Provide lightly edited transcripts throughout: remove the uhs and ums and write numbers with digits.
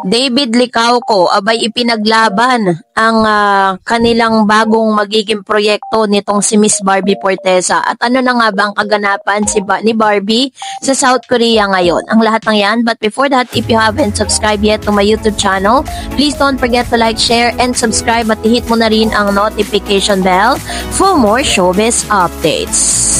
David Licauco, abay ipinaglaban ang kanilang bagong magiging proyekto nitong si Miss Barbie Forteza. At ano na nga ba ang kaganapan ni Barbie sa South Korea ngayon? Ang lahat ng yan. But before that, if you haven't subscribed yet to my YouTube channel, please don't forget to like, share, and subscribe at hit mo na rin ang notification bell for more showbiz updates.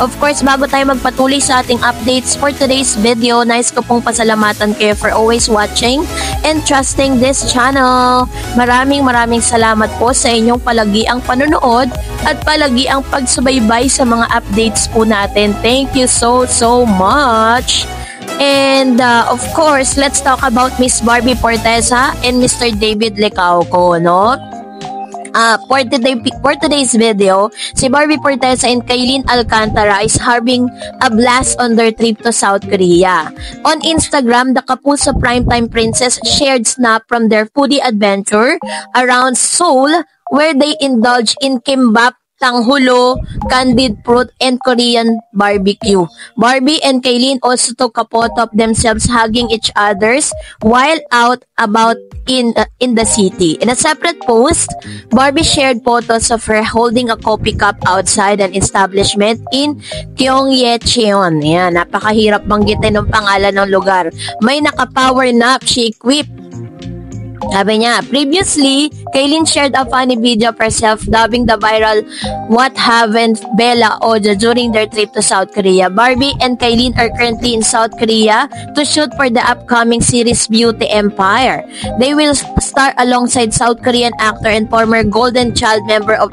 Of course, bago tayo magpatuloy sa ating updates for today's video, nais ko pong pasalamatan kayo for always watching and trusting this channel. Maraming salamat po sa inyong palagiang panonood at palagiang pagsubaybay sa mga updates po natin. Thank you so much! And of course, let's talk about Miss Barbie Forteza and Mr. David Licauco, no? For today's video, si Barbie Forteza and Kailyn Alcantara is having a blast on their trip to South Korea. On Instagram, the Kapuso Primetime Princess shared snap from their foodie adventure around Seoul, where they indulge in kimbap, tanghulo, candied fruit, and Korean barbecue. Barbie and Kailyn also took a photo of themselves hugging each others while out about in the city. In a separate post, Barbie shared photos of her holding a coffee cup outside an establishment in Gyeongyecheon. Yan, napakahirap banggitin ng pangalan ng lugar. May naka-power nap she equipped. Sabi niya, previously, Kailyn shared a funny video of herself dubbing the viral What Haven't Bella audio during their trip to South Korea. Barbie and Kailyn are currently in South Korea to shoot for the upcoming series Beauty Empire. They will star alongside South Korean actor and former Golden Child member of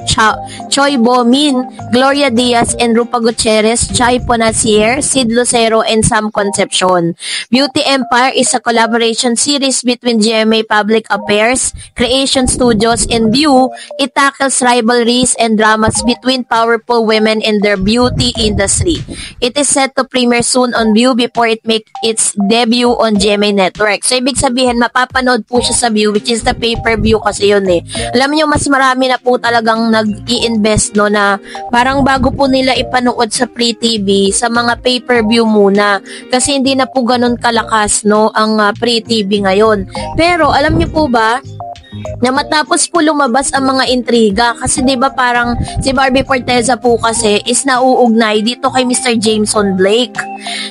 Choi Bo-min, Gloria Diaz, and Rupa Gutierrez, Chai Ponasier, Sid Lucero, and Sam Concepcion. Beauty Empire is a collaboration series between GMA Public Affairs, Creation Studios, and View. It tackles rivalries and dramas between powerful women in their beauty industry. It is set to premiere soon on View before it make its debut on GMA Network. So, ibig sabihin, mapapanood po siya sa View, which is the pay-per-view kasi yun eh. Alam niyo, mas marami na po talagang nag-i-invest, no, na parang bago po nila ipanood sa Free TV, sa mga pay-per-view muna. Kasi hindi na po ganun kalakas, no, ang Free TV ngayon. Pero, alam niyo po ba, na matapos po lumabas ang mga intriga kasi 'di ba parang si Barbie Forteza po kasi is nauugnay dito kay Mr. Jameson Blake,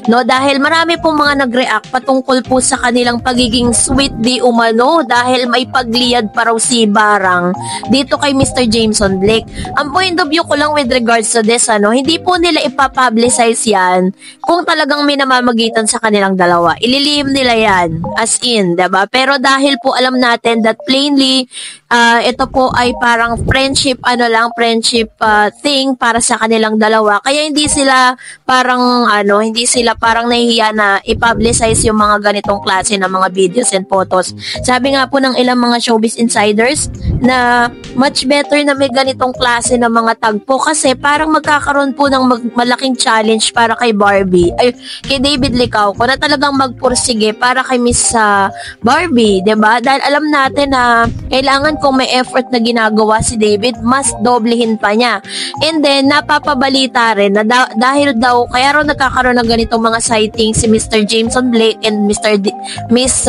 no, dahil marami pong mga nag-react patungkol po sa kanilang pagiging sweet di umano dahil may pagliyad pa raw si Barang dito kay Mr. Jameson Blake. Ang point of view ko lang with regards to this, ano, hindi po nila ipapublicize yan kung talagang may namamagitan sa kanilang dalawa. Ililihim nila yan as in, 'di ba? Pero dahil po alam natin that plainly ito po ay parang friendship thing para sa kanilang dalawa, kaya hindi sila parang nahihiya na i-publicize yung mga ganitong klase ng mga videos and photos. Sabi nga po ng ilang mga showbiz insiders na much better na may ganitong klase ng mga tagpo kasi parang magkakaroon po ng malaking challenge para kay kay David Licauco na talagang magpursige para kay Miss Barbie, 'di ba? Dahil alam natin na kailangan kung may effort na ginagawa si David, mas doblehin pa niya. And then, napapabalita rin na dahil daw, kaya raw nagkakaroon ng ganitong mga sightings si Mr. Jameson Blake and Miss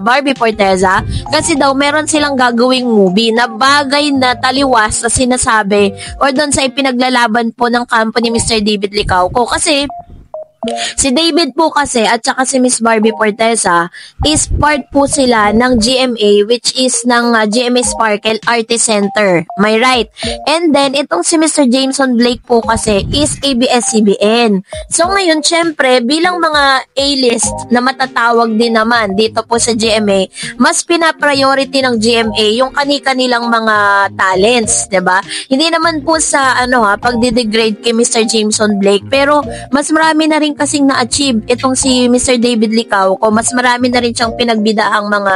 Barbie Forteza, kasi daw meron silang gagawing movie na bagay na taliwas na sinasabi or doon sa ipinaglalaban po ng company Mr. David Licauco. Kasi si David po kasi at saka si Miss Barbie Forteza is part po sila ng GMA, which is ng GMA Sparkle Artist Center. May right? And then, itong si Mr. Jameson Blake po kasi is ABS-CBN. So ngayon, syempre, bilang mga A-list na matatawag din naman dito po sa GMA, mas pina-priority ng GMA yung kani-kanilang mga talents, 'di ba? Hindi naman po sa pagde-degrade kay Mr. Jameson Blake, pero mas marami na rin kasing na-achieve itong si Mr. David Licauco. Mas marami na rin siyang pinagbidaang mga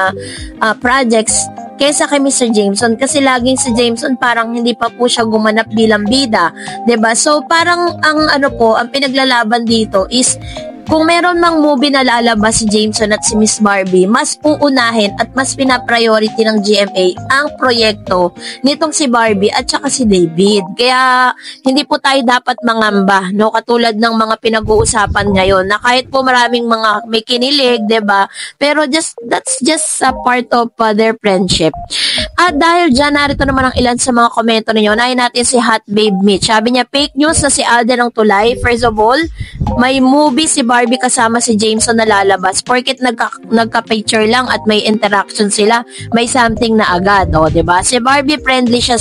projects kaysa kay Mr. Jameson, kasi laging si Jameson parang hindi pa po siya gumanap bilang bida, 'di ba? So parang ang ang pinaglalaban dito is kung meron mang movie na lalabas si Jameson at si Miss Barbie, mas uunahin at mas pinapriority ng GMA ang proyekto nitong si Barbie at saka si David. Kaya hindi po tayo dapat mangamba, no? Katulad ng mga pinag-uusapan ngayon na kahit po maraming mga may kinilig, 'di ba? Pero that's just a part of their friendship. At dahil dyan, narito naman ang ilan sa mga komento ninyo. Unahin natin si Hot Babe Mitch. Sabi niya, fake news na si Alden ang tulay. First of all, may movie si Barbie kasama si Jameson na lalabas. Porket nagka-picture lang at may interaction sila, may something na agad. O, diba? Si Barbie friendly siya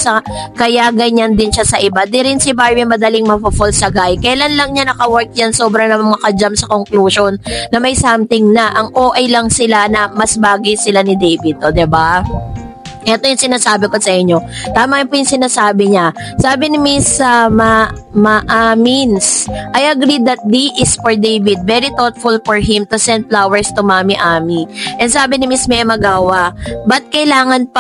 kaya ganyan din siya sa iba. Di rin si Barbie madaling mapafall sa guy. Kailan lang niya naka-work yan, sobra na makajam sa conclusion na may something na. Ang OA lang sila na mas bagay sila ni David. O, diba? Ito yung sinasabi ko sa inyo. Tama po yung sinasabi niya. Sabi ni Miss Maamins, I agree that D is for David. Very thoughtful for him to send flowers to Mami Ami. And sabi ni Miss Mea Magawa, ba't kailangan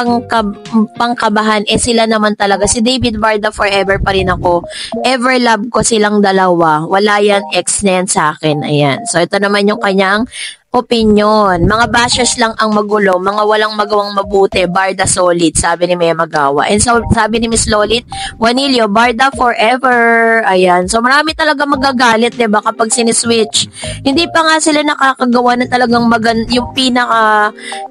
pangkabahan? Sila naman talaga. Si David Varda forever pa rin ako. Ever love ko silang dalawa. Wala yan, ex na yan sa akin. Ayan. So ito naman yung kanyang opinion. Mga bashers lang ang magulo, mga walang magawang mabuti, Barda solid, sabi ni Mea Magawa. And so, sabi ni Miss Lolit, Juanillo, Barda forever. Ayan. So, marami talaga magagalit, diba, kapag siniswitch. Hindi pa nga sila nakakagawa na talagang yung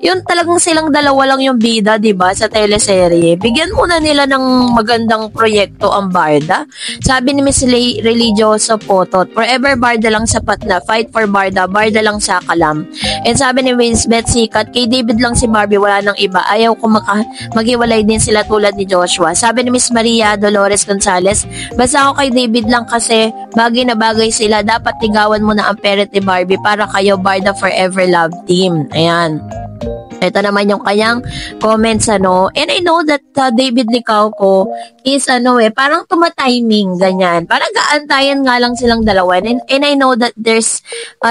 yun talagang silang dalawa lang yung bida, diba, sa teleserye. Bigyan muna nila ng magandang proyekto ang Barda. Sabi ni Miss Religioso Potot, forever Barda lang sapat na. Fight for Barda, Barda lang sa kalam. And sabi ni Miss Betsy Kat, kay David lang si Barbie, wala nang iba. Ayaw ko maghiwalay din sila tulad ni Joshua. Sabi ni Miss Maria Dolores Gonzalez, basta ako kay David lang kasi bagay na bagay sila. Dapat tigawan mo na ang parent ni Barbie para kayo Barda Forever Love Team. Ayan. Ito naman yung kanyang comments, ano. And I know that David Licauco is, parang tumatiming, ganyan. Parang gaantayan nga lang silang dalawa. And I know that there's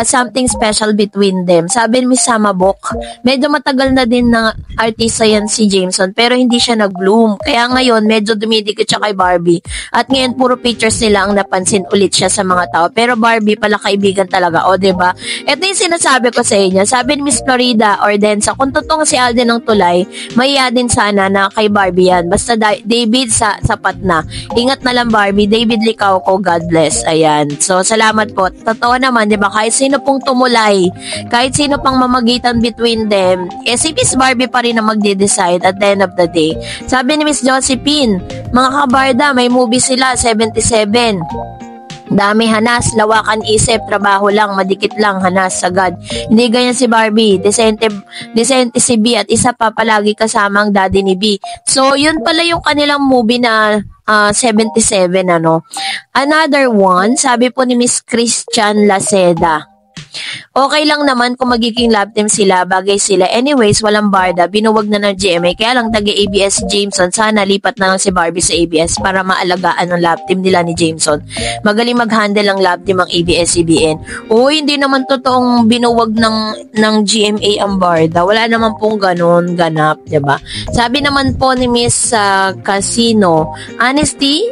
something special between them. Sabi ni Miss Samabok, medyo matagal na din na artista yan si Jameson, pero hindi siya nag-bloom. Kaya ngayon, medyo dumidikit siya kay Barbie. At ngayon, puro pictures nila ang napansin ulit siya sa mga tao. Pero Barbie pala kaibigan talaga, o, diba? Ito yung sinasabi ko sa inyo. Sabi ni Miss Florida Ordensa, kung totoo si Alden ng tulay, maiya din sana na kay Barbie yan. Basta David sapat na. Ingat na lang Barbie. David Licauco, God bless. Ayan. So, salamat po. Totoo naman, di ba? Kahit sino pong tumulay, kahit sino pang mamagitan between them, si Miss Barbie pa rin na magde-decide at the end of the day. Sabi ni Miss Josephine, mga kabarda, may movie sila, 77. Dami hanas, lawakan isip, trabaho lang, madikit lang, hanas, sagad. Hindi ganyan si Barbie, desente si B at isa pa palagi kasama ang daddy ni B. So, yun pala yung kanilang movie na 77, ano. Another one, sabi po ni Miss Christian Laceda, okay lang naman kung magiging love team sila, bagay sila. Anyways, walang Barda, binuwag na ng GMA. Kaya lang taga-ABS si Jameson, sana lipat na lang si Barbie sa ABS para maalagaan ang love team nila ni Jameson. Magaling mag-handle ang love team ang ABS-CBN. Hindi naman totoong binuwag ng GMA ang Barda. Wala naman pong ganun, ganap, diba? Sabi naman po ni Miss Casino, honesty,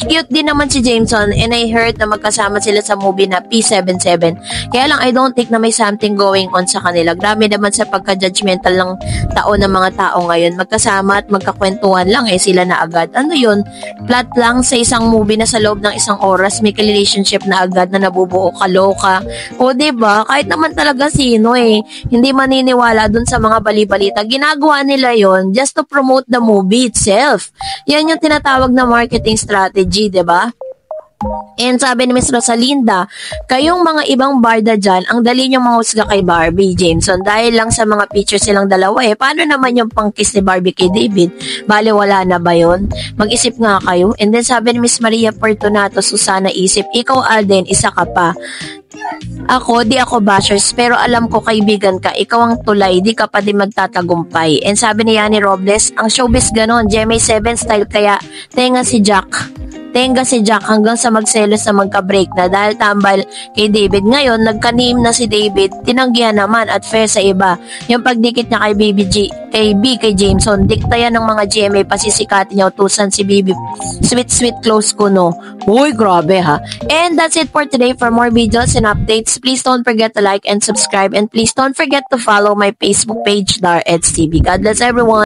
cute din naman si Jameson and I heard na magkasama sila sa movie na P77. Kaya lang I don't think na may something going on sa kanila. Grabe naman sa pagka-judgmental ng tao ng mga tao ngayon. Magkasama at magkakwentuhan lang sila na agad. Ano yun? Plot lang sa isang movie na sa loob ng isang oras may relationship na agad na nabubuo, kaloka. O diba? Kahit naman talaga sino hindi maniniwala dun sa mga bali-balita. Ginagawa nila yon just to promote the movie itself. Yan yung tinatawag na marketing strategy, diba? And sabi ni Miss Rosalinda, kayong mga ibang barda dyan, ang dali niyong mahusga kay Barbie, Jameson, dahil lang sa mga pictures silang dalawa Paano naman yung pang-kiss ni Barbie kay David? Bale, wala na ba yun? Mag-isip nga kayo. And then sabi ni Miss Maria Fortunato, Susana Isip, ikaw Alden, isa ka pa. Ako, di ako bashers, pero alam ko kaibigan ka, ikaw ang tulay, di ka pa din magtatagumpay. And sabi ni Yani Robles, ang showbiz ganon, GMA7 style kaya, tenga si Jack. tenga si Jack hanggang sa magselos na magka-break na dahil tambal kay David. Ngayon, nagkanim na si David, tinanggihan naman at fair sa iba. Yung pagdikit niya kay kay Jameson, dikta yan ng mga GMA, pasisikatin niya, utusan si Bibi. Sweet close ko, no? Uy, grabe ha. And that's it for today. For more videos and updates, please don't forget to like and subscribe, and please don't forget to follow my Facebook page, Dar Eds TV. God bless everyone.